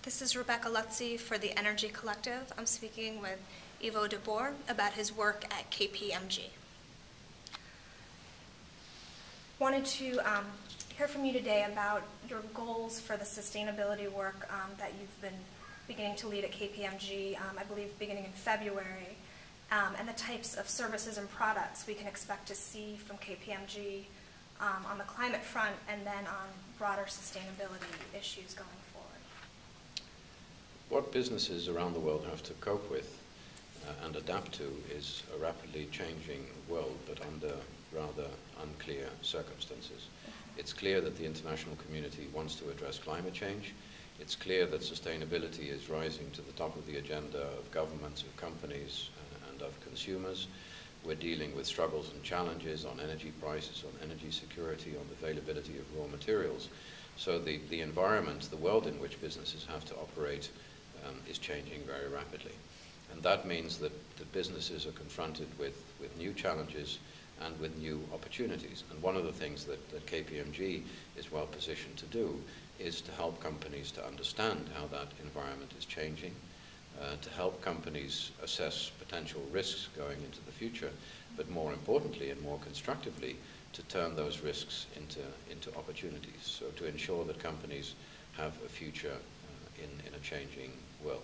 This is Rebecca Lutzy for the Energy Collective. I'm speaking with Yvo de Boer about his work at KPMG. Wanted to hear from you today about your goals for the sustainability work that you've been beginning to lead at KPMG, I believe beginning in February, and the types of services and products we can expect to see from KPMG on the climate front and then on broader sustainability issues going forward. What businesses around the world have to cope with and adapt to is a rapidly changing world, but under rather unclear circumstances. It's clear that the international community wants to address climate change. It's clear that sustainability is rising to the top of the agenda of governments, of companies, and of consumers. We're dealing with struggles and challenges on energy prices, on energy security, on the availability of raw materials. So the environment, the world in which businesses have to operate is changing very rapidly. And that means that the businesses are confronted with new challenges and with new opportunities. And one of the things that KPMG is well positioned to do is to help companies to understand how that environment is changing, to help companies assess potential risks going into the future, but more importantly and more constructively, to turn those risks into opportunities. So to ensure that companies have a future in a changing world.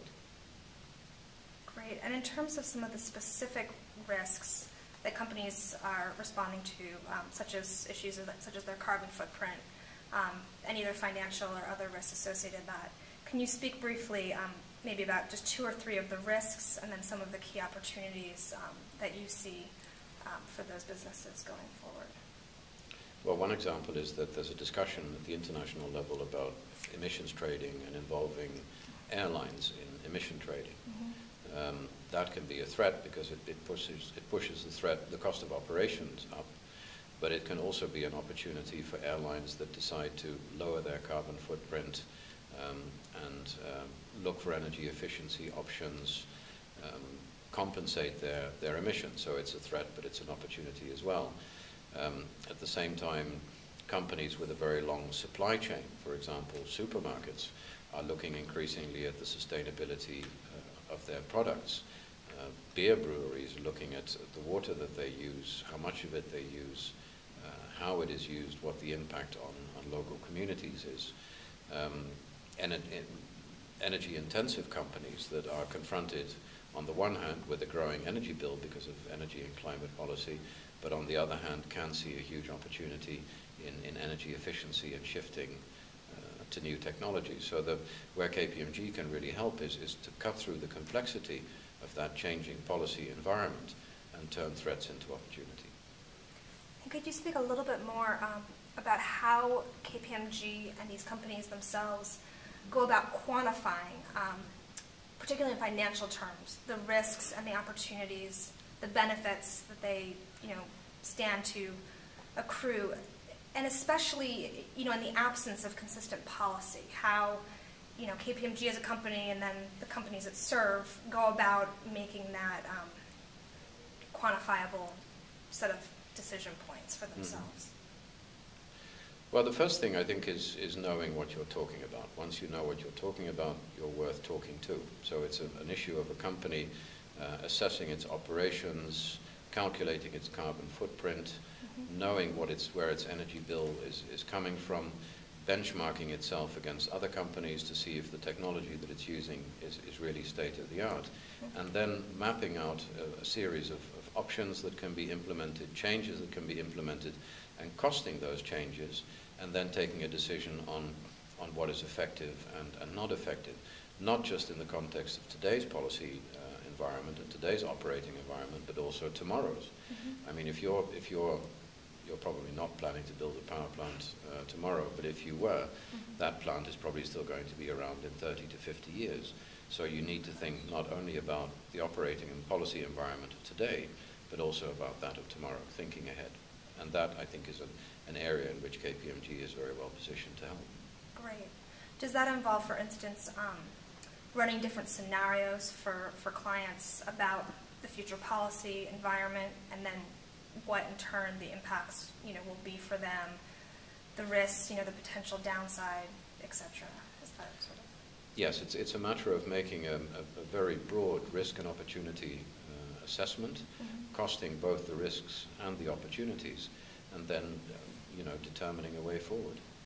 Great. And in terms of some of the specific risks that companies are responding to, such as issues such as their carbon footprint, and either financial or other risks associated with that, can you speak briefly maybe about just 2 or 3 of the risks and then some of the key opportunities that you see for those businesses going forward? Well, one example is that there's a discussion at the international level about emissions trading and involving airlines in emission trading. Mm-hmm. That can be a threat because it pushes the cost of operations up, but it can also be an opportunity for airlines that decide to lower their carbon footprint and look for energy efficiency options, compensate their emissions. So it's a threat, but it's an opportunity as well. At the same time, companies with a very long supply chain, for example, supermarkets, are looking increasingly at the sustainability of their products. Beer breweries are looking at the water that they use, how much of it they use, how it is used, what the impact on local communities is. Energy-intensive companies that are confronted, on the one hand, with a growing energy bill because of energy and climate policy, but on the other hand, can see a huge opportunity in energy efficiency and shifting to new technologies. So where KPMG can really help is to cut through the complexity of that changing policy environment and turn threats into opportunity. And could you speak a little bit more about how KPMG and these companies themselves go about quantifying, particularly in financial terms, the risks and the opportunities, the benefits that they stand to accrue, and especially in the absence of consistent policy, how KPMG as a company and then the companies it serve go about making that quantifiable set of decision points for themselves. Well, the first thing I think is knowing what you're talking about. Once you know what you're talking about, you're worth talking to. So it's an issue of a company assessing its operations, calculating its carbon footprint, knowing where its energy bill is coming from, benchmarking itself against other companies to see if the technology that it's using is really state-of-the-art, and then mapping out a series of options that can be implemented, changes that can be implemented, and costing those changes, and then taking a decision on what is effective and not effective, not just in the context of today's policy environment and today's operating environment, but also tomorrow's. I mean, if you're probably not planning to build a power plant tomorrow, but if you were, that plant is probably still going to be around in 30 to 50 years. So you need to think not only about the operating and policy environment of today, but also about that of tomorrow, thinking ahead. And that, I think, is an area in which KPMG is very well positioned to help. Great. Does that involve, for instance, running different scenarios for clients about the future policy environment, and then what in turn the impacts will be for them, the risks, the potential downside, etc.? Is that sort of? Yes, it's a matter of making a very broad risk and opportunity assessment, costing both the risks and the opportunities, and then determining a way forward.